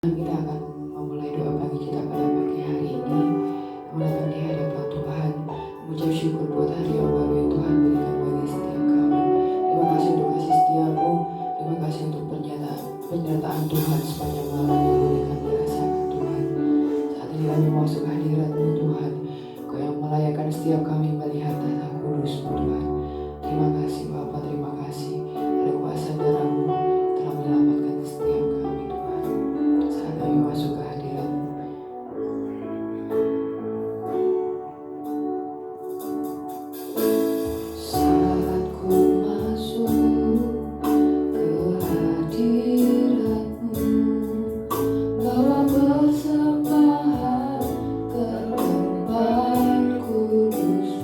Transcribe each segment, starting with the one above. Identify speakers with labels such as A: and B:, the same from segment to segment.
A: Kita akan memulai doa pagi kita pada pagi hari ini. Menatap di hadapan Tuhan, mengucap syukur buat hari yang baru yang Tuhan berikan bagi setiap kami. Terima kasih untuk kasih setiamu. Terima kasih untuk penyertaan Tuhan sepanjang malam yang boleh kami rasakan Tuhan. Saat ini kami masuk hadirat-Mu Tuhan. Kau yang melayakkan setiap kami melihat tata kudus-Mu Tuhan. Terima kasih Bapa, terima kasih. Oleh kuasa darah-Mu telah menyelamatkan setiap kami Tuhan. Saat kami masuk ke hadirat-Mu, saat ku masuk ke hadirat-Mu, bawa persembahan ke tempat kudus.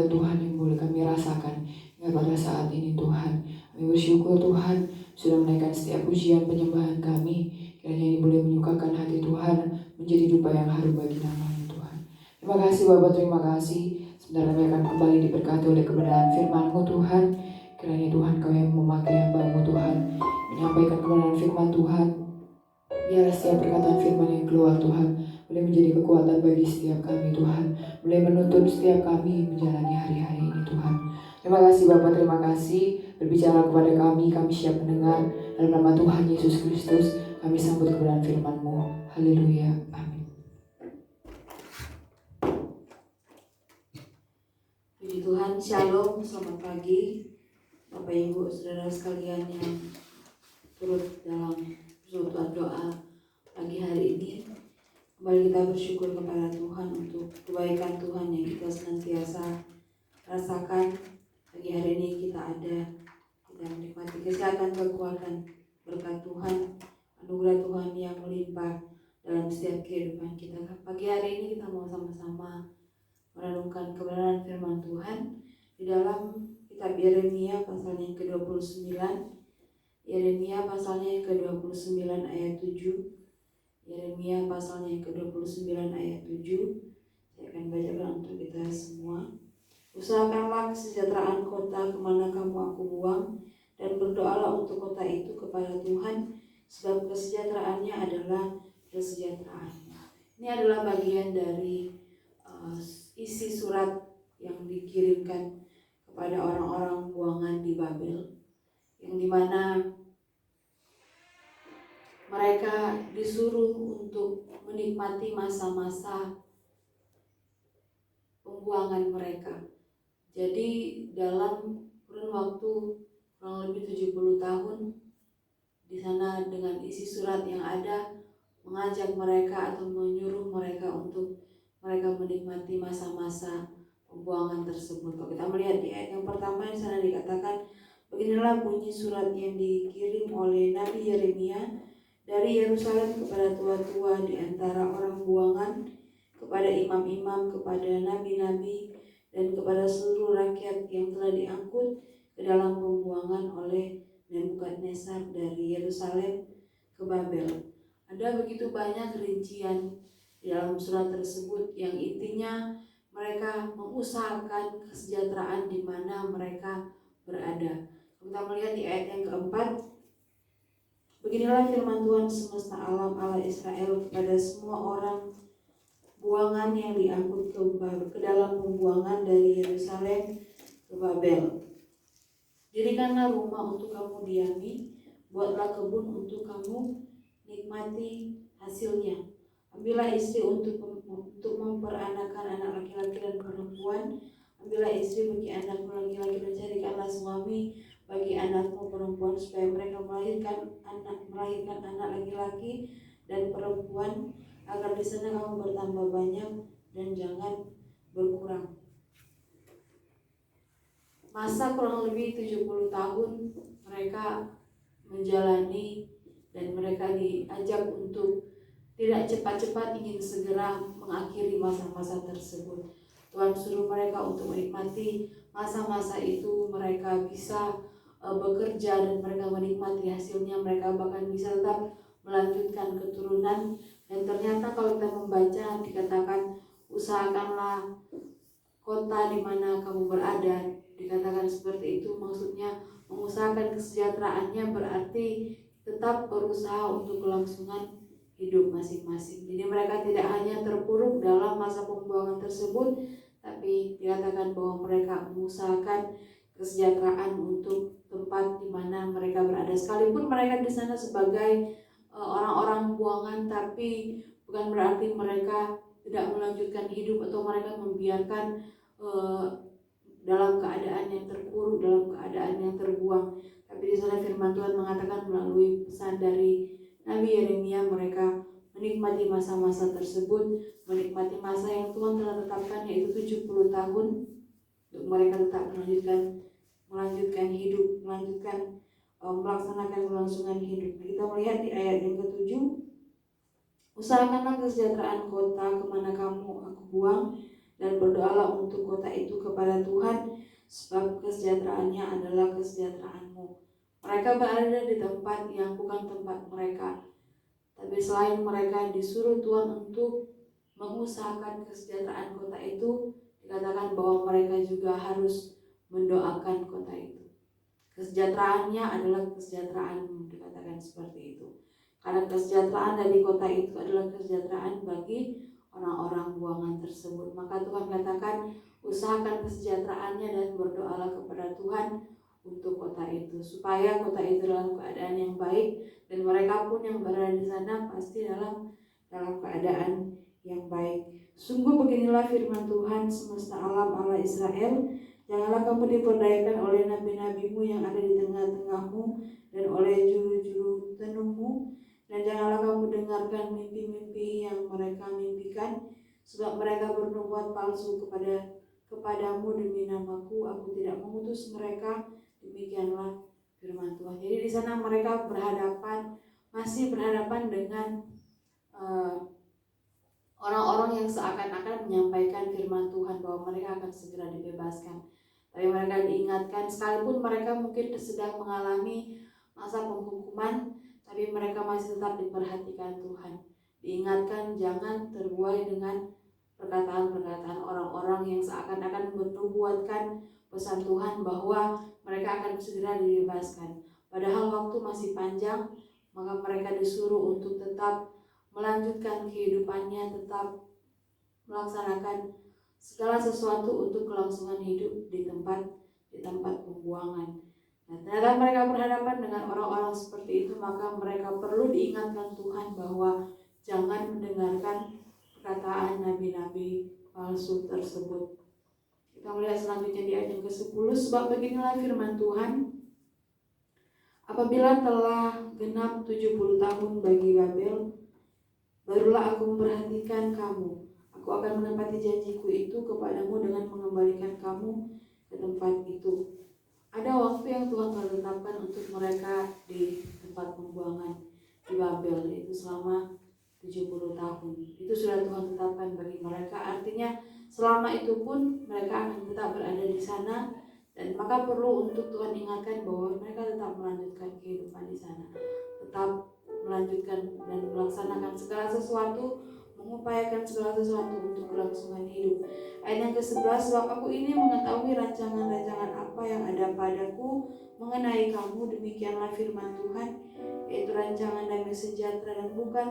A: kebaikan Tuhan yang boleh kami rasakan hingga pada saat ini Tuhan. Kami bersyukur Tuhan sudah menaikkan setiap pujian penyembahan kami. Kiranya ini boleh menyukakan hati Tuhan, menjadi dupa yang harum bagi nama-Mu Tuhan. Terima kasih Bapak, terima kasih. Sebentar kami akan kembali diberkati oleh kebenaran firman-Mu Tuhan. Kiranya Tuhan Kau yang memakai hamba-Mu Tuhan, menyampaikan kebenaran firman Tuhan. Biar setiap perkataan firman yang keluar Tuhan boleh menjadi kekuatan bagi setiap kami Tuhan, boleh menuntun setiap kami menjalani hari-hari ini Tuhan. Terima kasih Bapak, terima kasih. Berbicara kepada kami siap mendengar. Dalam nama Tuhan Yesus Kristus kami sambut kebenaran firman-Mu. Haleluya, amin.
B: Puji Tuhan, Shalom, selamat pagi Bapak Ibu Saudara sekalian yang turut dalam persekutuan doa pagi hari ini. Kembali kita bersyukur kepada Tuhan untuk kebaikan Tuhan yang kita senantiasa rasakan. Pagi hari ini kita menikmati kesehatan, kekuatan, berkat Tuhan, anugerah Tuhan yang melimpah dalam setiap kehidupan kita. Pagi hari ini kita mau sama-sama merenungkan kebenaran firman Tuhan di dalam kitab Yeremia pasalnya yang ke-29. Yeremia pasalnya yang ke-29 ayat 7. Yeremia pasalnya yang ke-29 ayat 7. Saya akan bacakan untuk kita semua. Usahakanlah kesejahteraan kota kemana kamu aku buang, dan berdoalah untuk kota itu kepada Tuhan, sebab kesejahteraannya adalah kesejahteraannya. Ini adalah bagian dari isi surat yang dikirimkan kepada orang-orang buangan di Babel, yang dimana mereka disuruh untuk menikmati masa-masa pembuangan mereka. Jadi dalam kurun waktu kurang lebih 70 tahun di sana, dengan isi surat yang ada mengajak mereka atau menyuruh mereka untuk mereka menikmati masa-masa pembuangan tersebut. Kalau kita melihat di ayat yang pertama di sana dikatakan, beginilah bunyi surat yang dikirim oleh Nabi Yeremia dari Yerusalem kepada tua-tua di antara orang buangan, kepada imam-imam, kepada nabi-nabi, dan kepada seluruh rakyat yang telah diangkut ke dalam pembuangan oleh Nebukadnezar dari Yerusalem ke Babel. Ada begitu banyak rincian di dalam surat tersebut yang intinya mereka mengusahakan kesejahteraan di mana mereka berada. Kita melihat di ayat yang keempat, beginilah firman Tuhan semesta alam Allah Israel kepada semua orang buangan yang diangkut ke dalam pembuangan dari Yerusalem ke Babel. Dirikanlah rumah untuk kamu diami, buatlah kebun untuk kamu nikmati hasilnya. Ambillah istri untuk memperanakan anak laki-laki dan perempuan. Ambillah istri bagi anakmu laki-laki dan carikanlah suami bagi anakmu perempuan, supaya mereka melahirkan anak laki-laki dan perempuan, agar di sana kamu bertambah banyak dan jangan berkurang. Masa kurang lebih 70 tahun mereka menjalani, dan mereka diajak untuk tidak cepat-cepat, ingin segera mengakhiri masa-masa tersebut. Tuhan suruh mereka untuk menikmati masa-masa itu, mereka bisa bekerja dan mereka menikmati hasilnya, mereka bahkan bisa tetap melanjutkan keturunan. Dan ternyata kalau kita membaca dikatakan, usahakanlah kota di mana kamu berada. Dikatakan seperti itu, maksudnya mengusahakan kesejahteraannya berarti tetap berusaha untuk kelangsungan hidup masing-masing. Jadi mereka tidak hanya terpuruk dalam masa pembuangan tersebut, tapi dikatakan bahwa mereka mengusahakan kesejahteraan untuk tempat di mana mereka berada. Sekalipun mereka di sana sebagai orang-orang buangan, tapi bukan berarti mereka tidak melanjutkan hidup atau mereka membiarkan dalam keadaan yang terpuruk, dalam keadaan yang terbuang. Tapi di sana firman Tuhan mengatakan melalui pesan dari Nabi Yeremia, mereka menikmati masa-masa tersebut, menikmati masa yang Tuhan telah tetapkan, yaitu 70 tahun, untuk mereka tetap melanjutkan hidup, melaksanakan kelangsungan hidup. Kita melihat di ayat yang ke-7, usahakanlah kesejahteraan kota kemana kamu aku buang, dan berdoalah untuk kota itu kepada Tuhan, sebab kesejahteraannya adalah kesejahteraanmu. Mereka berada di tempat yang bukan tempat mereka, tapi selain mereka disuruh Tuhan untuk mengusahakan kesejahteraan kota itu, dikatakan bahwa mereka juga harus mendoakan kota itu. Kesejahteraannya adalah kesejahteraanmu, dikatakan seperti itu. Karena kesejahteraan dari kota itu adalah kesejahteraan bagi orang-orang buangan tersebut. Maka Tuhan katakan, usahakan kesejahteraannya dan berdoalah kepada Tuhan untuk kota itu, supaya kota itu dalam keadaan yang baik, dan mereka pun yang berada di sana pasti dalam keadaan yang baik. Sungguh beginilah firman Tuhan semesta alam Allah Israel, janganlah kamu diperdayakan oleh nabi-nabimu yang ada di tengah-tengahmu dan oleh juru-juru tenungmu, dan janganlah kamu dengarkan mimpi-mimpi yang mereka mimpikan, sebab mereka bernubuat palsu kepadamu demi namaku. Aku tidak mengutus mereka. Demikianlah firman Tuhan. Jadi di sana mereka masih berhadapan dengan orang-orang yang seakan-akan menyampaikan firman Tuhan bahwa mereka akan segera dibebaskan. Tapi mereka diingatkan, sekalipun mereka mungkin sedang mengalami masa penghukuman, tapi mereka masih tetap diperhatikan Tuhan. Diingatkan jangan terbuai dengan perkataan-perkataan orang-orang yang seakan-akan menubuatkan pesan Tuhan bahwa mereka akan segera dibebaskan. Padahal waktu masih panjang, maka mereka disuruh untuk tetap melanjutkan kehidupannya, tetap melaksanakan segala sesuatu untuk kelangsungan hidup di tempat pembuangan. Nah, ternyata mereka berhadapan dengan orang-orang seperti itu, maka mereka perlu diingatkan Tuhan bahwa jangan mendengarkan perkataan nabi-nabi palsu tersebut. Kita melihat selanjutnya di ayat yang ke-10, sebab beginilah firman Tuhan, apabila telah genap 70 tahun bagi Babel, barulah aku memperhatikan kamu. Aku akan menepati janjiku itu kepadamu dengan mengembalikan kamu ke tempat itu. Ada waktu yang Tuhan telah tetapkan untuk mereka di tempat pembuangan di Babel, yaitu selama 70 tahun. Itu sudah Tuhan tetapkan bagi mereka. Artinya selama itu pun mereka akan tetap berada di sana, dan maka perlu untuk Tuhan ingatkan bahwa mereka tetap melanjutkan kehidupan di sana, tetap melanjutkan dan melaksanakan segala sesuatu, mengupayakan segala sesuatu untuk kelangsungan hidup. Ayat yang ke-11, sebab aku ini mengetahui rancangan-rancangan apa yang ada padaku mengenai kamu, demikianlah firman Tuhan, yaitu rancangan damai sejahtera dan bukan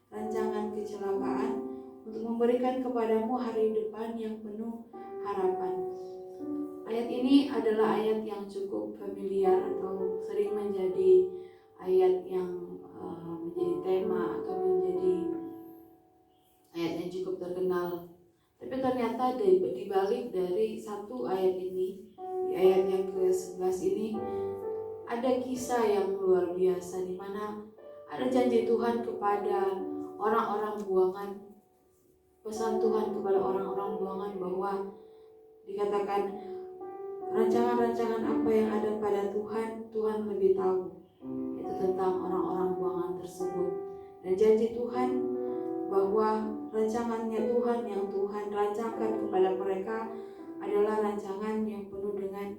B: rancangan kecelakaan, untuk memberikan kepadamu hari depan yang penuh harapan. Ayat ini adalah ayat yang cukup familiar atau sering menjadi ayat yang menjadi tema atau menjadi ayat yang cukup terkenal. Tapi ternyata di balik dari satu ayat ini, di ayat yang ke-11 ini, ada kisah yang luar biasa, di mana ada janji Tuhan kepada orang-orang buangan, pesan Tuhan kepada orang-orang buangan bahwa dikatakan rancangan-rancangan apa yang ada pada Tuhan lebih tahu, itu tentang orang-orang buangan tersebut. Dan janji Tuhan bahwa rancangannya Tuhan yang Tuhan rancangkan kepada mereka adalah rancangan yang penuh dengan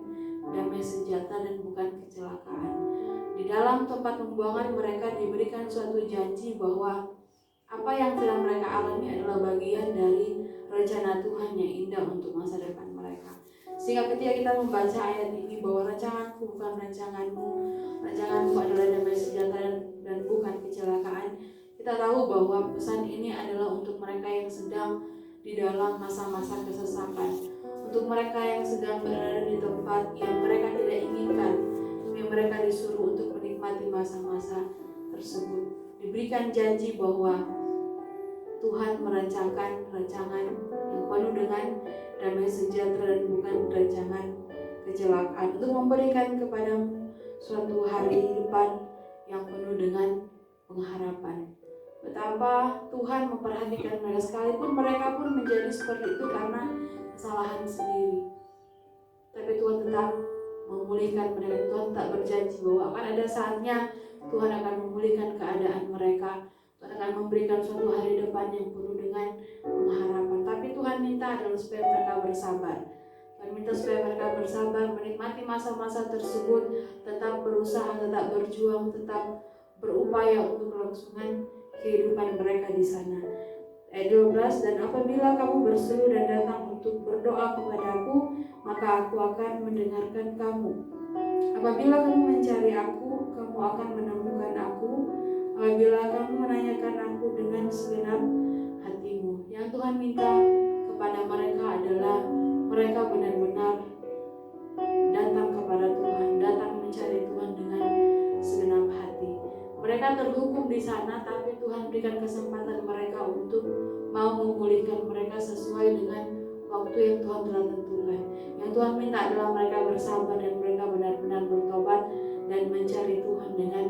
B: damai sejahtera dan bukan kecelakaan. Di dalam tempat pembuangan mereka diberikan suatu janji bahwa apa yang sedang mereka alami adalah bagian dari rencana Tuhan yang indah untuk masa depan mereka. Sehingga ketika kita membaca ayat ini bahwa rancanganku bukan rancanganmu, rancanganku adalah damai sejahtera dan bukan kecelakaan, kita tahu bahwa pesan ini adalah untuk mereka yang sedang di dalam masa-masa kesesakan, untuk mereka yang sedang berada di tempat yang mereka tidak inginkan, tapi mereka disuruh untuk menikmati masa-masa tersebut. Diberikan janji bahwa Tuhan merancangkan rancangan yang penuh dengan damai sejahtera dan bukan rancangan kecelakaan, untuk memberikan kepadamu suatu hari depan yang penuh dengan pengharapan. Betapa Tuhan memperhatikan mereka, sekalipun mereka pun menjadi seperti itu karena kesalahan sendiri, tapi Tuhan tetap memulihkan mereka. Tuhan tak berjanji bahwa akan ada saatnya Tuhan akan memulihkan keadaan mereka, Tuhan akan memberikan suatu hari depan yang penuh dengan pengharapan. Tapi Tuhan minta adalah supaya mereka bersabar. Tuhan minta supaya mereka bersabar, menikmati masa-masa tersebut, tetap berusaha, tetap berjuang, tetap berupaya untuk kelangsungan kehidupan mereka di sana. Ayat 12, dan apabila kamu berseru dan datang untuk berdoa kepadaku, maka aku akan mendengarkan kamu. Apabila kamu mencari aku, kamu akan menemukan aku. Apabila kamu menanyakan aku dengan segenap hatimu. Yang Tuhan minta kepada mereka adalah mereka benar-benar datang kepada Tuhan, datang mencari Tuhan dengan segenap hati. Mereka terhukum di sana, tapi Tuhan berikan kesempatan mereka untuk mau memulihkan mereka sesuai dengan waktu yang Tuhan telah tentukan. Yang Tuhan minta adalah mereka bersabar dan mereka benar-benar bertobat dan mencari Tuhan dengan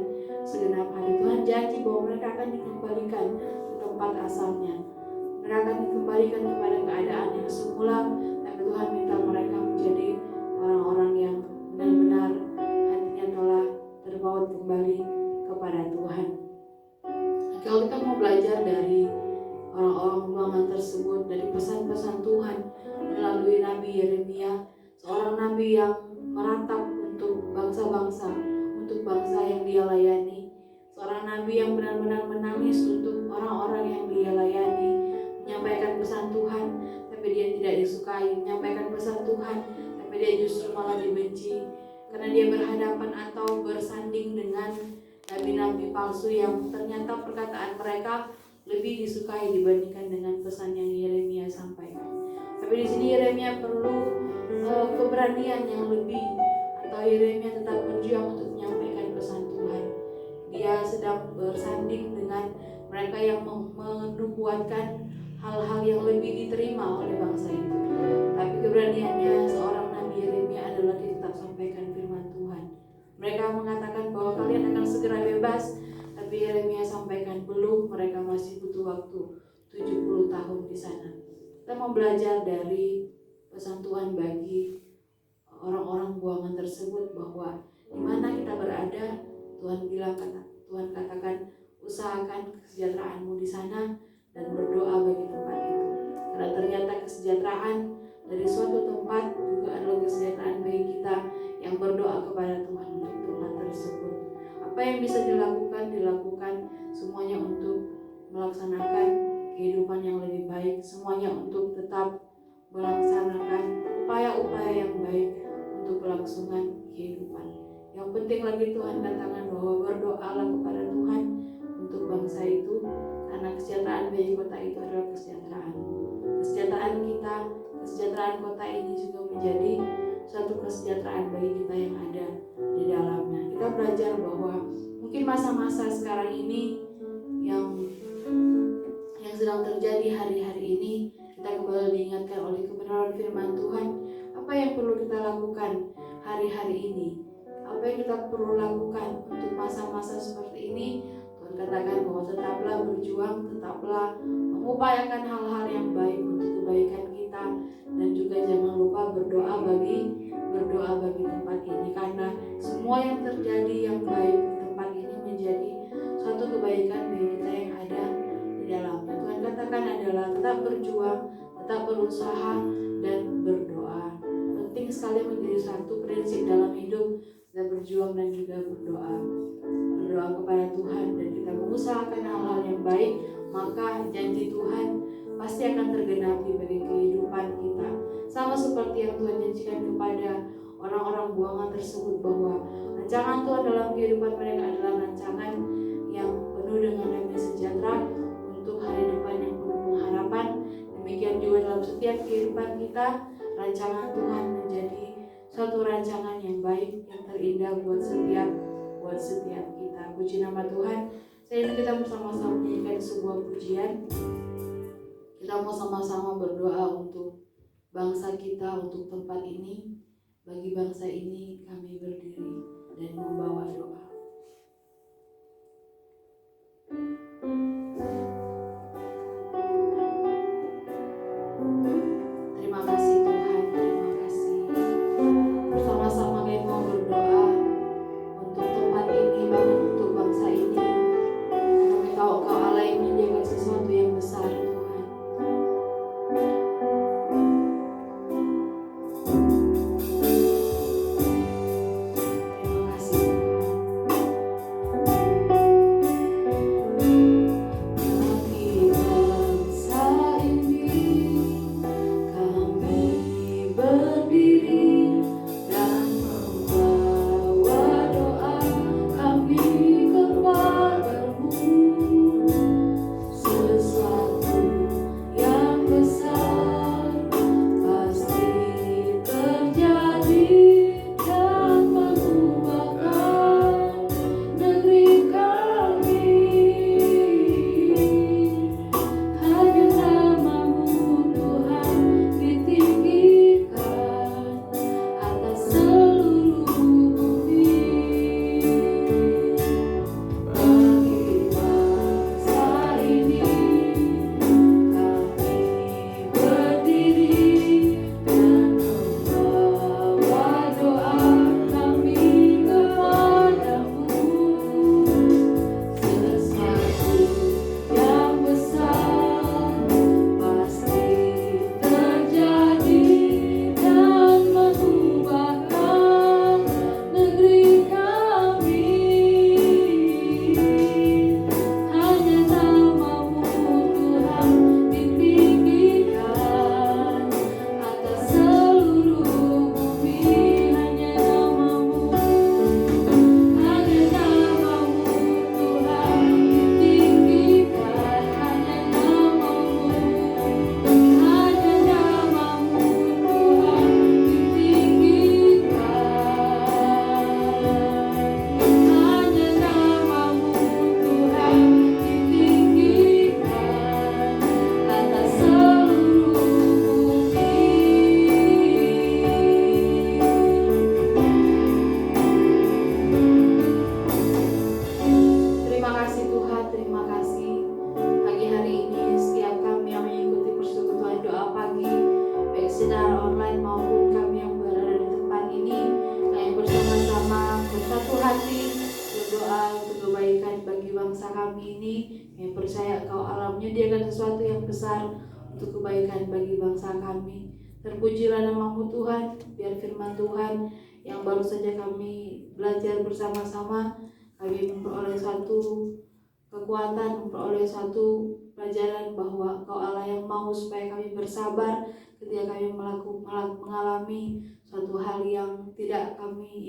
B: segenap hati. Tuhan janji bahwa mereka akan dikembalikan ke tempat asalnya. Mereka akan dikembalikan kepada keadaan yang semula, tapi Tuhan minta mereka menjadi orang-orang yang benar-benar hatinya telah terbawa kembali kepada Tuhan. Kalau kita mau belajar dari orang-orang buangan tersebut, dari pesan-pesan Tuhan melalui Nabi Yeremia, seorang nabi yang meratap untuk bangsa-bangsa, untuk bangsa yang dia layani, seorang nabi yang benar-benar menangis untuk orang-orang yang dia layani, menyampaikan pesan Tuhan tapi dia tidak disukai, menyampaikan pesan Tuhan tapi dia justru malah dibenci karena dia berhadapan atau bersanding dengan nabi-nabi palsu yang ternyata perkataan mereka lebih disukai dibandingkan dengan pesan yang Yeremia sampaikan. Tapi di sini Yeremia perlu keberanian yang lebih, atau Yeremia tetap berjuang untuk menyampaikan pesan Tuhan. Dia sedang bersanding dengan mereka yang menubuatkan hal-hal yang lebih diterima oleh bangsa itu. Tapi keberaniannya seorang Nabi Yeremia adalah dia tetap sampaikan firman Tuhan. Mereka mengatakan bahwa kalian akan segera bebas, tapi Yeremia sampaikan belum, mereka masih butuh waktu 70 tahun di sana. Kita mau belajar dari pesan Tuhan bagi orang-orang buangan tersebut bahwa di mana kita berada, Tuhan katakan usahakan kesejahteraanmu di sana dan berdoa bagi tempat itu. Karena ternyata kesejahteraan dari suatu tempat juga adalah kesejahteraan bagi kita yang berdoa kepada Tuhan untuk tempat tersebut. Apa yang bisa dilakukan semuanya untuk melaksanakan kehidupan yang lebih baik, semuanya untuk tetap melaksanakan upaya-upaya yang baik untuk kelangsungan kehidupan. Yang penting lagi Tuhan katakan bahwa berdoalah kepada Tuhan untuk bangsa itu, karena kesejahteraan bagi kota itu adalah kesejahteraan. Kesejahteraan kita, kesejahteraan kota ini juga menjadi suatu kesejahteraan bagi kita yang ada di dalamnya. Kita belajar bahwa mungkin masa-masa sekarang ini yang sedang terjadi hari-hari ini, kita kembali diingatkan oleh kebenaran firman Tuhan. Apa yang perlu kita lakukan hari-hari ini? Apa yang kita perlu lakukan untuk masa-masa seperti ini? Tuhan katakan bahwa tetaplah berjuang, tetaplah mengupayakan hal-hal yang baik untuk kebaikan kita, dan juga jangan lupa berdoa bagi tempat ini, karena semua yang terjadi yang baik di tempat ini menjadi suatu kebaikan bagi kita yang ada di dalamnya. Tuhan katakan adalah tetap berjuang, tetap berusaha, dan berdoa. Penting sekali menjadi satu prinsip dalam hidup, kita berjuang dan juga berdoa kepada Tuhan, dan kita mengusahakan hal-hal yang baik, maka janji Tuhan pasti akan tergenapi bagi kehidupan kita. Sama seperti yang Tuhan janjikan kepada orang-orang buangan tersebut, bahwa rancangan Tuhan dalam kehidupan mereka adalah rancangan yang penuh dengan damai sejahtera untuk hari depan yang penuh pengharapan. Demikian juga dalam setiap kehidupan kita, rancangan Tuhan menjadi suatu rancangan yang baik, yang terindah buat setiap kita. Puji nama Tuhan. Saya ingin kita bersama-sama menyanyikan sebuah pujian. Kita mau sama-sama berdoa untuk bangsa kita, untuk tempat ini. Bagi bangsa ini kami berdiri dan membawa doa. Terima kasih Tuhan, terima kasih. Bersama-sama kami mau berdoa untuk tempat ini, bahkan untuk bangsa ini. Kami tahu Engkau Allah yang menyediakan sesuatu yang besar Tuhan. bangsa kami ini. Kami percaya Engkau Allah menyediakan sesuatu yang besar untuk kebaikan bagi bangsa kami. Terpujilah nama-Mu Tuhan, biar firman Tuhan yang baru saja kami belajar bersama-sama, kami memperoleh suatu kekuatan, memperoleh suatu pelajaran bahwa Engkau Allah yang mau supaya kami bersabar ketika kami mengalami suatu hal yang tidak kami